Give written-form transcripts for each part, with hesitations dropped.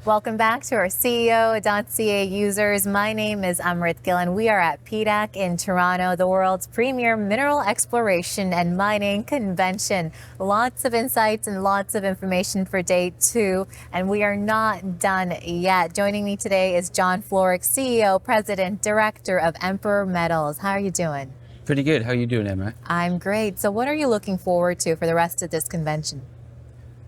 Welcome back to our CEO.CA users. My name is Amrit Gill, and we are at PDAC in Toronto, the world's premier mineral exploration and mining convention. Lots of insights and lots of information for day two, and we are not done yet. Joining me today is John Florek, CEO, President, Director of Emperor Metals. How are you doing? Pretty good. How are you doing, Emma? I'm great. So what are you looking forward to for the rest of this convention?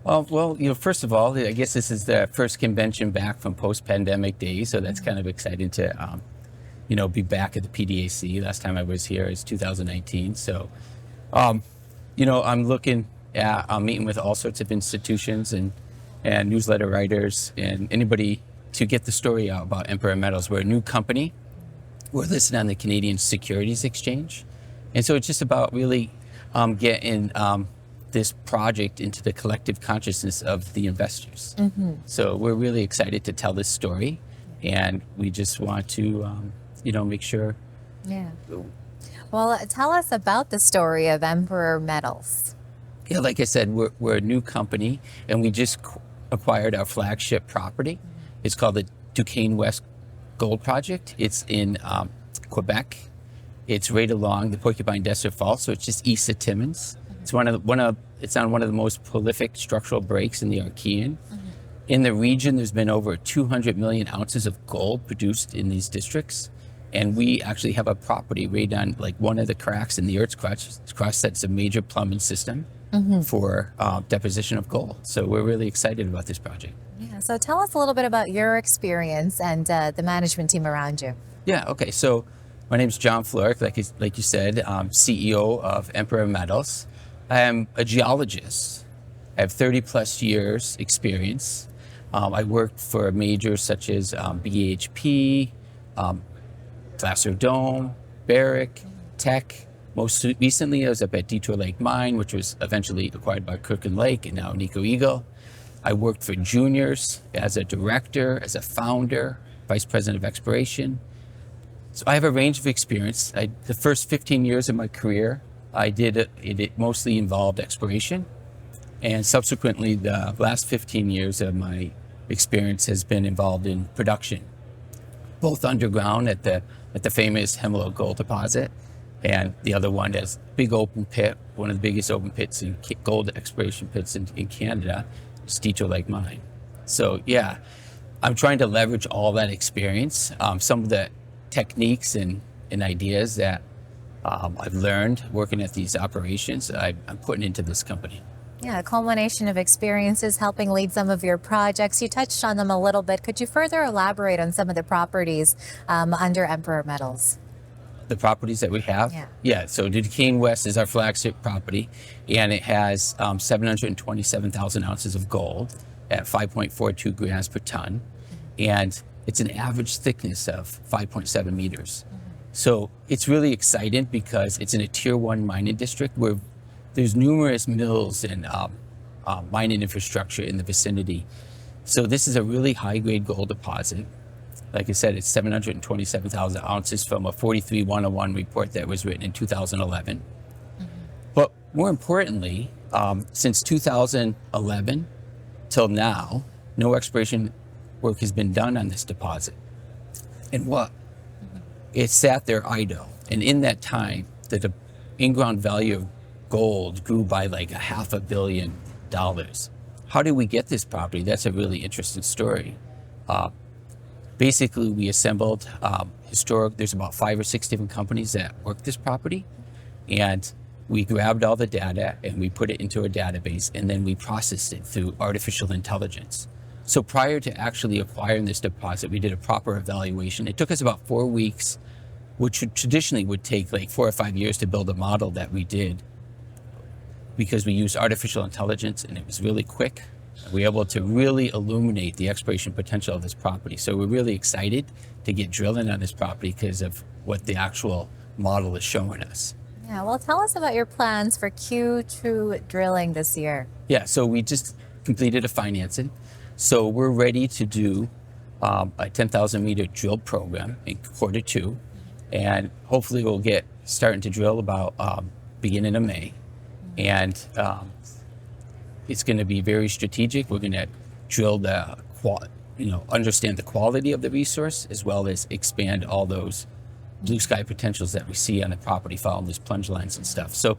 Well, first of all, I guess this is the first convention back from post-pandemic days, so that's kind of exciting to, be back at the PDAC. Last time I was here is 2019. So, I'm looking at meeting with all sorts of institutions and newsletter writers and anybody to get the story out about Emperor Metals. We're a new company. We're listed on the Canadian Securities Exchange. And so it's just about really getting this project into the collective consciousness of the investors. So we're really excited to tell this story, and we just want to, make sure. Yeah. Well, tell us about the story of Emperor Metals. Yeah, like I said, we're a new company, and we just acquired our flagship property. It's called the Duquesne West Gold Project. It's in Quebec. It's right along the Porcupine Desert Fault, so it's just east of Timmins. It's it's on one of the most prolific structural breaks in the Archean. In the region, there's been over 200 million ounces of gold produced in these districts, and we actually have a property right on one of the cracks in the Earth's crust that's a major plumbing system for deposition of gold. So we're really excited about this project. Yeah. So tell us a little bit about your experience and the management team around you. Yeah. Okay. So my name's John Florek, like you said, CEO of Emperor Metals. I am a geologist. I have 30 plus years experience. I worked for majors such as BHP, Placer Dome, Barrick, Teck. Most recently, I was up at Detour Lake Mine, which was eventually acquired by Kirkland Lake and now Nico Eagle. I worked for Juniors as a director, as a founder, vice president of exploration. So I have a range of experience. The first 15 years of my career, it mostly involved exploration. And subsequently, the last 15 years of my experience has been involved in production, both underground at the famous Hemlo gold deposit, and the other one is big open pit, one of the biggest open pits in gold exploration pits in Canada, is Detour Lake Mine. So yeah, I'm trying to leverage all that experience, some of the techniques and ideas that I've learned working at these operations, I'm putting into this company. Yeah, a culmination of experiences helping lead some of your projects. You touched on them a little bit. Could you further elaborate on some of the properties under Emperor Metals? The properties that we have? Yeah, so Duquesne West is our flagship property, and it has 727,000 ounces of gold at 5.42 grams per ton, and it's an average thickness of 5.7 meters. So it's really exciting because it's in a tier 1 mining district where there's numerous mills and mining infrastructure in the vicinity. So this is a really high-grade gold deposit. Like I said, it's 727,000 ounces from a 43-101 report that was written in 2011. But more importantly, since 2011 till now, no exploration work has been done on this deposit. And what? It sat there idle. And in that time, the in-ground value of gold grew by like $500 million. How did we get this property? That's a really interesting story. Basically, we assembled there's about 5 or 6 different companies that work this property. And we grabbed all the data and we put it into a database, and then we processed it through artificial intelligence. So prior to actually acquiring this deposit, we did a proper evaluation. It took us about 4 weeks, which traditionally would take like 4 or 5 years to build a model that we did, because we used artificial intelligence and it was really quick. We were able to really illuminate the exploration potential of this property. So we're really excited to get drilling on this property because of what the actual model is showing us. Yeah, well, tell us about your plans for Q2 drilling this year. Yeah, so we just completed a financing. So we're ready to do a 10,000 meter drill program in Q2, and hopefully we'll get starting to drill about beginning of May. And it's going to be very strategic. We're going to drill the understand the quality of the resource as well as expand all those blue sky potentials that we see on the property following these plunge lines and stuff. So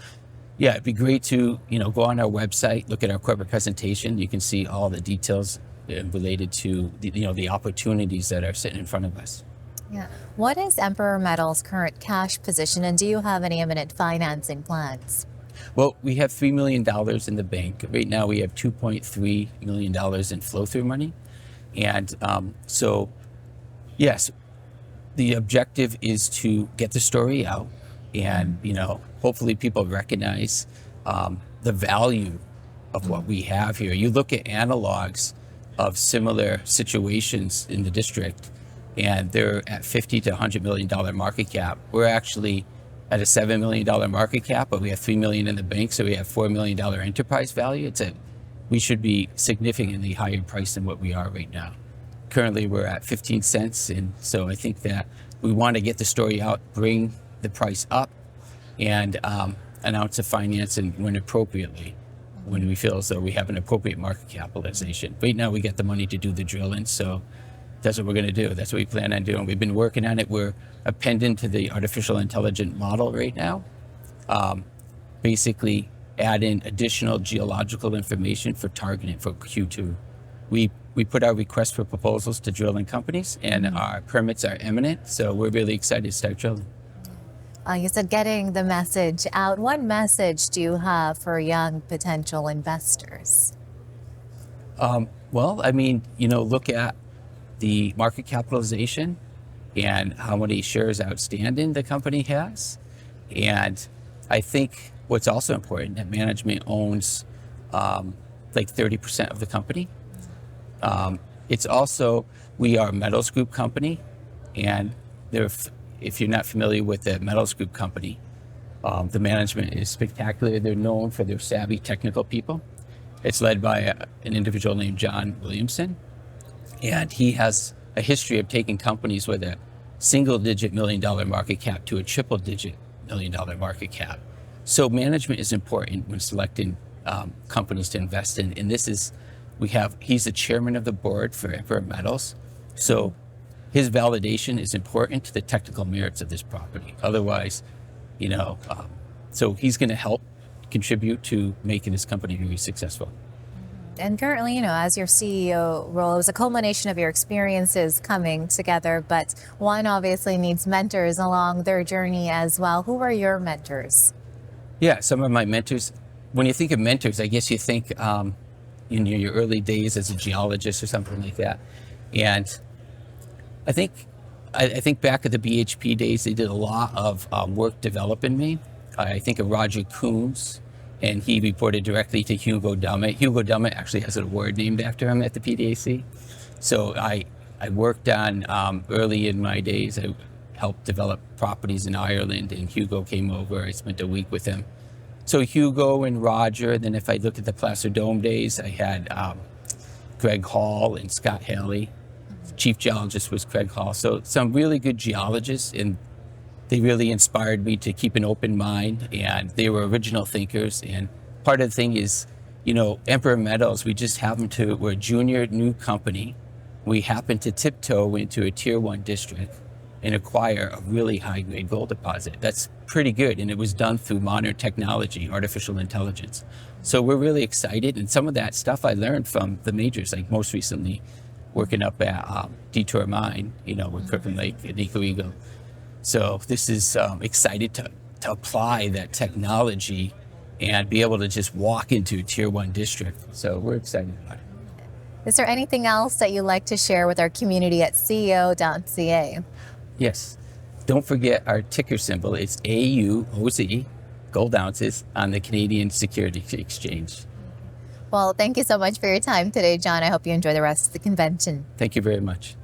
yeah, it'd be great to, go on our website, look at our corporate presentation. You can see all the details related to the opportunities that are sitting in front of us. Yeah. What is Emperor Metals' current cash position, and do you have any imminent financing plans? Well, we have $3 million in the bank. Right now we have $2.3 million in flow-through money. And so, yes, the objective is to get the story out and, hopefully people recognize the value of what we have here. You look at analogs of similar situations in the district, and they're at $50 to $100 million market cap. We're actually at a $7 million market cap, but we have $3 million in the bank, so we have $4 million enterprise value. We should be significantly higher priced than what we are right now. Currently, we're at 15 cents, and so I think that we want to get the story out, bring the price up, and announce the financing when appropriately, when we feel as though we have an appropriate market capitalization. Right now, we get the money to do the drilling, so that's what we're going to do. That's what we plan on doing. We've been working on it. We're appending to the artificial intelligence model right now. Basically, add in additional geological information for targeting for Q2. We put our request for proposals to drilling companies, and our permits are imminent, so we're really excited to start drilling. You said getting the message out. What message do you have for young potential investors? Well, look at the market capitalization and how many shares outstanding the company has. And I think what's also important, that management owns like 30% of the company. It's also, we are a metals group company, and if you're not familiar with the metals group company, the management is spectacular. They're known for their savvy technical people. It's led by an individual named John Williamson, and he has a history of taking companies with a single-digit million-dollar market cap to a triple-digit million-dollar market cap. So management is important when selecting companies to invest in, and he's the chairman of the board for Emperor Metals. So his validation is important to the technical merits of this property. Otherwise, so he's going to help contribute to making this company very successful. And currently, as your CEO role, it was a culmination of your experiences coming together, but one obviously needs mentors along their journey as well. Who are your mentors? Yeah, some of my mentors. When you think of mentors, I guess you think in your early days as a geologist or something like that. And I think back at the BHP days, they did a lot of work developing me. I think of Roger Coombs, and he reported directly to Hugo Dummett. Hugo Dummett actually has an award named after him at the PDAC. So I worked on, early in my days, I helped develop properties in Ireland, and Hugo came over. I spent a week with him. So Hugo and Roger, then if I look at the Placer Dome days, I had Greg Hall and Scott Haley. Chief geologist was Craig Hall. So some really good geologists, and they really inspired me to keep an open mind, and they were original thinkers. And part of the thing is, Emperor Metals, we're a junior new company. We happened to tiptoe into a tier 1 district and acquire a really high grade gold deposit. That's pretty good. And it was done through modern technology, artificial intelligence. So we're really excited. And some of that stuff I learned from the majors, like most recently working up at Detour Mine, with Kirkland Lake and Eco Eagle. So this is excited to apply that technology and be able to just walk into a tier 1 district. So we're excited about it. Is there anything else that you'd like to share with our community at CEO.CA? Yes. Don't forget our ticker symbol. It's AUOZ, gold ounces, on the Canadian Securities Exchange. Well, thank you so much for your time today, John. I hope you enjoy the rest of the convention. Thank you very much.